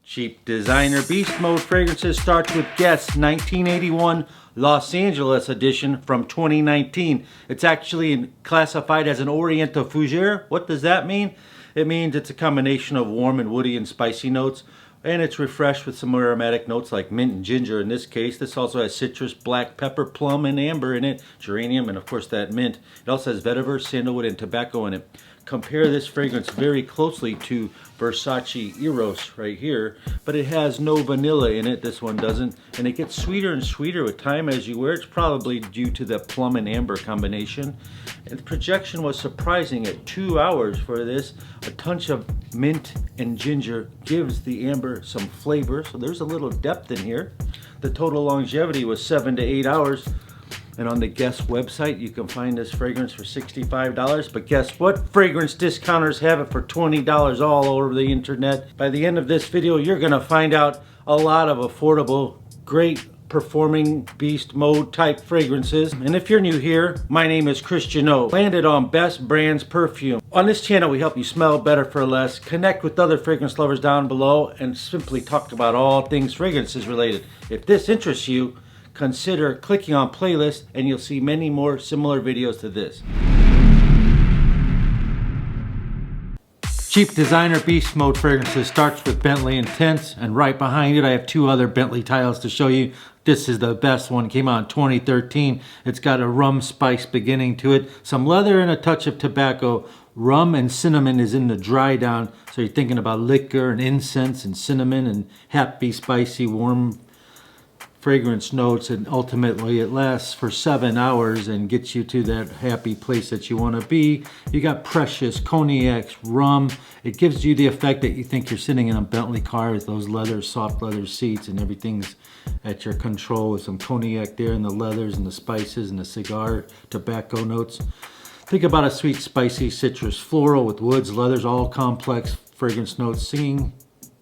Cheap designer Beast Mode fragrances starts with Guess 1981 Los Angeles edition from 2019. It's actually classified as an Oriental Fougere. What does that mean? It means it's a combination of warm and woody and spicy notes, and it's refreshed with some aromatic notes like mint and ginger in this case. This also has citrus, black pepper, plum, and amber in it, geranium, and of course that mint. It also has vetiver, sandalwood, and tobacco in it. Compare this fragrance very closely to Versace Eros right here, but it has no vanilla in it. This one doesn't, and it gets sweeter and sweeter with time as you wear. It's probably due to the plum and amber combination. And the projection was surprising at 2 hours for this. A touch of mint and ginger gives the amber some flavor, so there's a little depth in here. The total longevity was 7 to 8 hours. And on the Guess website, you can find this fragrance for $65. But guess what? Fragrance discounters have it for $20 all over the internet. By the end of this video, you're going to find out a lot of affordable, great performing Beast Mode type fragrances. And if you're new here, my name is Christian O. Landed on Best Brands Perfume. On this channel, we help you smell better for less, connect with other fragrance lovers down below, and simply talk about all things fragrances related. If this interests you, consider clicking on playlist and you'll see many more similar videos to this. Cheap designer Beast Mode fragrances starts with Bentley Intense, and right behind it I have two other Bentley titles to show you. This is the best one, came out in 2013. It's got a rum spice beginning to it, some leather and a touch of tobacco. Rum and cinnamon is in the dry down, so you're thinking about liquor and incense and cinnamon and happy, spicy, warm fragrance notes, and ultimately it lasts for 7 hours and gets you to that happy place that you want to be. You got precious cognacs, rum. It gives you the effect that you think you're sitting in a Bentley car with those leather, soft leather seats, and everything's at your control with some cognac there and the leathers and the spices and the cigar tobacco notes. Think about a sweet, spicy, citrus, floral with woods, leathers, all complex fragrance notes singing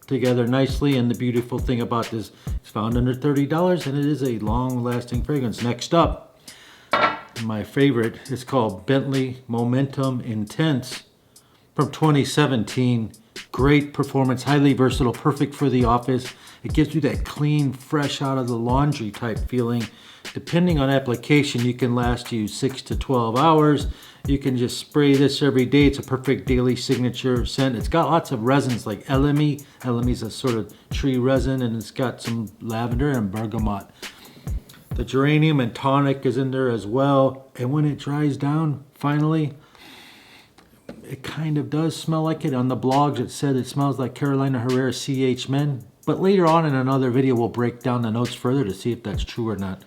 together nicely. And the beautiful thing about this, it's found under $30 and it is a long-lasting fragrance. Next up, my favorite, it's called Bentley Momentum Intense from 2017. Great performance, highly versatile, perfect for the office. It gives you that clean, fresh out of the laundry type feeling. Depending on application, you can last you 6 to 12 hours. You can just spray this every day. It's a perfect daily signature scent. It's got lots of resins like elemi. Elemi is a sort of tree resin, and it's got some lavender and bergamot. The geranium and tonic is in there as well. And when it dries down, finally, it kind of does smell like it. On the blogs, it said it smells like Carolina Herrera CH Men. But later on in another video, we'll break down the notes further to see if that's true or not.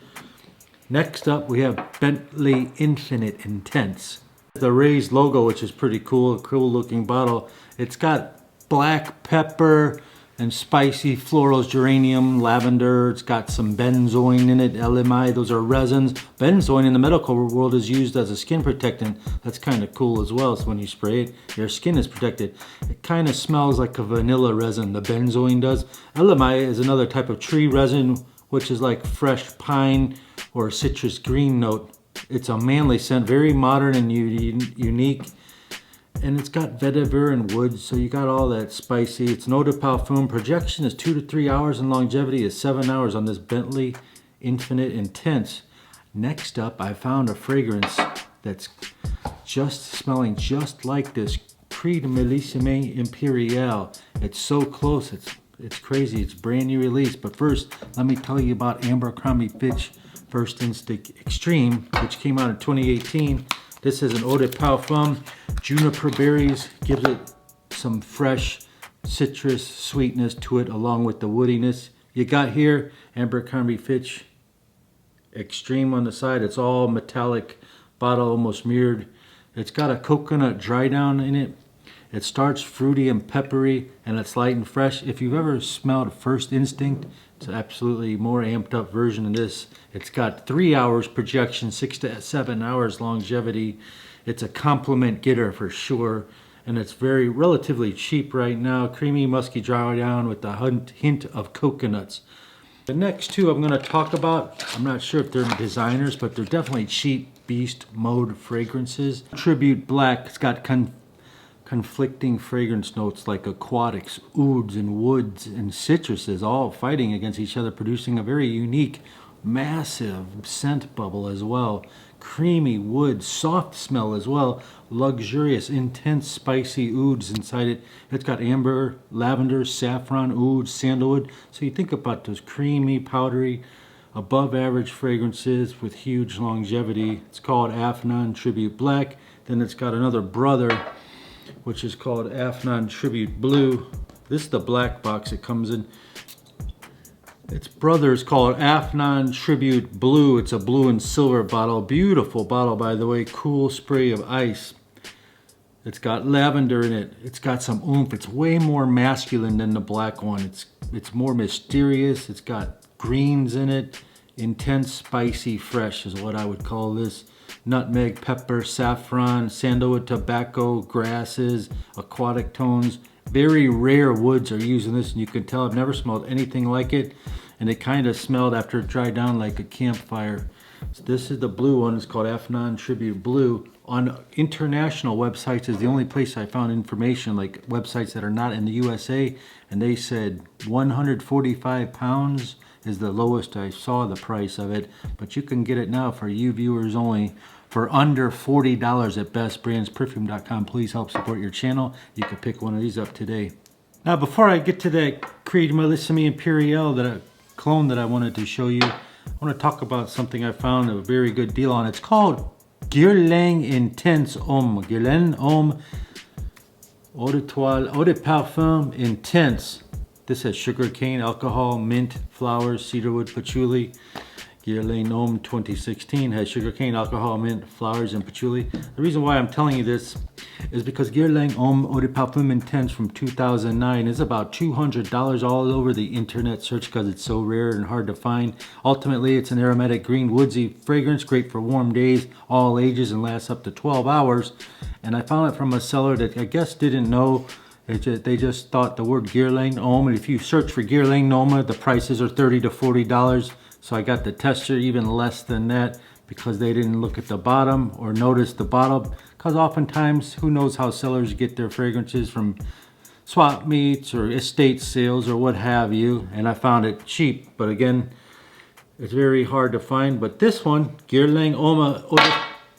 Next up, we have Bentley Infinite Intense. The raised logo, which is pretty cool looking bottle. It's got black pepper and spicy florals, geranium, lavender. It's got some benzoin in it, LMI. Those are resins. Benzoin in the medical world is used as a skin protectant. That's kind of cool as well. So when you spray it, your skin is protected. It kind of smells like a vanilla resin, the benzoin does. LMI is another type of tree resin, which is like fresh pine or citrus green note. It's a manly scent, very modern and unique. And it's got vetiver and wood, so you got all that spicy. It's an eau de parfum. Projection is 2 to 3 hours and longevity is 7 hours on this Bentley Infinite Intense. Next up, I found a fragrance that's just smelling just like this Creed Millésime Imperial. It's so close, it's crazy. It's brand new release. But first, let me tell you about Abercrombie Fitch First Instinct Extreme, which came out in 2018. This is an eau de parfum. Juniper berries gives it some fresh citrus sweetness to it along with the woodiness. You got here Abercrombie Fitch Extreme on the side. It's all metallic bottle, almost mirrored. It's got a coconut dry down in it. It starts fruity and peppery, and it's light and fresh. If you've ever smelled First Instinct, it's absolutely more amped up version of this. It's got 3 hours projection, 6 to 7 hours longevity. It's a compliment getter for sure, and it's very relatively cheap right now. Creamy, musky dry down with a hint of coconuts. The next two I'm going to talk about, I'm not sure if they're designers, but they're definitely cheap Beast Mode fragrances. Tribute Black, it's got conflicting fragrance notes like aquatics, ouds, and woods, and citruses all fighting against each other, producing a very unique, massive scent bubble as well. Creamy wood, soft smell as well, luxurious, intense, spicy ouds inside it. It's got amber, lavender, saffron, oud, sandalwood. So you think about those creamy, powdery, above average fragrances with huge longevity. It's called Afnan Tribute Black. Then it's got another brother, which is called Afnan Tribute Blue. This is the black box it comes in. Its brother is called Afnan Tribute Blue. It's a blue and silver bottle. Beautiful bottle, by the way. Cool spray of ice. It's got lavender in it. It's got some oomph. It's way more masculine than the black one. It's more mysterious. It's got greens in it. Intense, spicy, fresh is what I would call this. Nutmeg, pepper, saffron, sandalwood, tobacco, grasses, aquatic tones. Very rare woods are used in this, and you can tell I've never smelled anything like it. And it kind of smelled after it dried down like a campfire. So this is the blue one. It's called Afnan Tribute Blue. On international websites is the only place I found information, like websites that are not in the USA, and they said 145 pounds is the lowest I saw the price of it, but you can get it now for you viewers only for under $40 at bestbrandsperfume.com. Please help support your channel. You can pick one of these up today. Now, before I get to that Creed Melissimi Imperial clone that I wanted to show you, I want to talk about something I found a very good deal on. It's called Guerlain Intense Homme. Guerlain Homme Eau de Toile, Eau de Parfum Intense. This has sugarcane, alcohol, mint, flowers, cedarwood, patchouli. Guerlain Homme 2016 has sugarcane, alcohol, mint, flowers, and patchouli. The reason why I'm telling you this is because Guerlain Homme Eau de Parfum Intense from 2009 is about $200 all over the internet search because it's so rare and hard to find. Ultimately, it's an aromatic green woodsy fragrance, great for warm days, all ages, and lasts up to 12 hours. And I found it from a seller that I guess didn't know. They just thought the word Guerlain Homme, and if you search for Guerlain Homme, the prices are $30 to $40. So I got the tester even less than that because they didn't look at the bottom or notice the bottle. Because oftentimes, who knows how sellers get their fragrances from swap meets or estate sales or what have you. And I found it cheap, but again, it's very hard to find. But this one, Guerlain Homme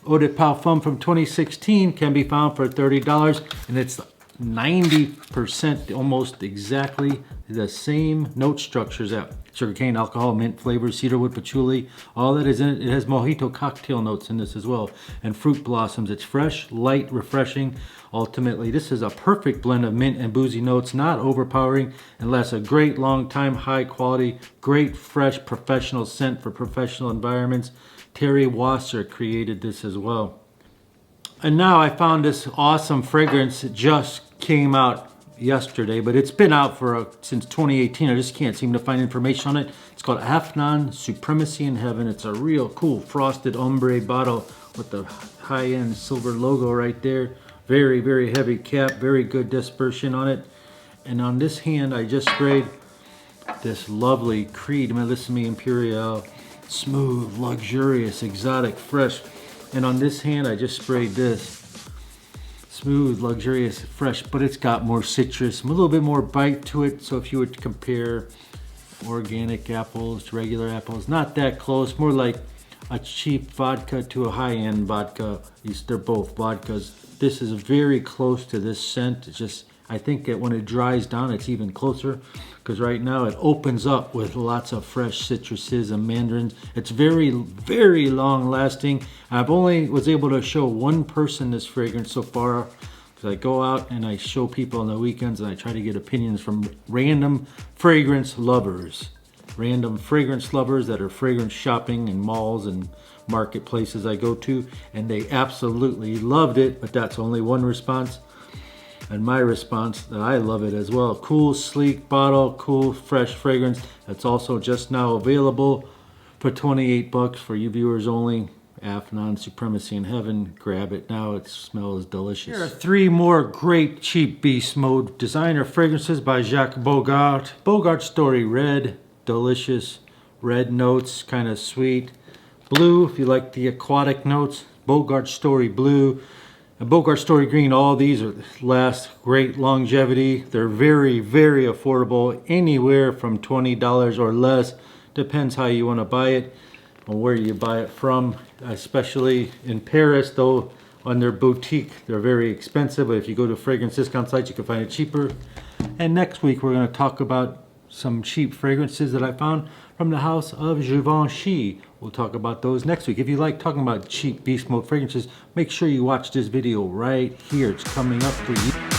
Eau de Parfum from 2016, can be found for $30, and it's 90% almost exactly the same note structures that sugarcane, alcohol, mint flavors, cedarwood, patchouli, all that is in it. It has mojito cocktail notes in this as well, and fruit blossoms. It's fresh, light, refreshing. Ultimately, this is a perfect blend of mint and boozy notes, not overpowering, and lasts a great long time, high quality, great fresh professional scent for professional environments. Terry Wasser created this as well. And now I found this awesome fragrance. It just came out yesterday, but it's been out since 2018. I just can't seem to find information on it. It's called Afnan Supremacy in Heaven. It's a real cool frosted ombre bottle with the high-end silver logo right there. Very, very heavy cap, very good dispersion on it. And on this hand, I just sprayed this lovely Creed Melissimi Imperial. Smooth, luxurious, exotic, fresh. And on this hand, I just sprayed this. Smooth, luxurious, fresh, but it's got more citrus, a little bit more bite to it. So if you would compare organic apples to regular apples, not that close, more like a cheap vodka to a high-end vodka. They're both vodkas. This is very close to this scent. It's just, I think that when it dries down, it's even closer, because right now it opens up with lots of fresh citruses and mandarins. It's very, very long lasting. I've only was able to show one person this fragrance so far, because I go out and I show people on the weekends and I try to get opinions from random fragrance lovers. Random fragrance lovers that are fragrance shopping in malls and marketplaces I go to, and they absolutely loved it, but that's only one response. And my response, that I love it as well. Cool, sleek bottle, cool, fresh fragrance. That's also just now available for 28 bucks for you viewers only. Afnan Supremacy in Heaven. Grab it now. It smells delicious. Here are 3 more great cheap BeastMode designer fragrances by Jacques Bogart. Bogart Story Red. Delicious red notes, kind of sweet. Blue, if you like the aquatic notes. Bogart Story Blue. And Bogart Story Green, all these are last great longevity. They're very, very affordable, anywhere from $20 or less. Depends how you want to buy it and where you buy it from. Especially in Paris, though, on their boutique, they're very expensive. But if you go to fragrance discount sites, you can find it cheaper. And next week, we're going to talk about some cheap fragrances that I found from the house of Givenchy. We'll talk about those next week. If you like talking about cheap Beast Mode fragrances, make sure you watch this video right here. It's coming up for you.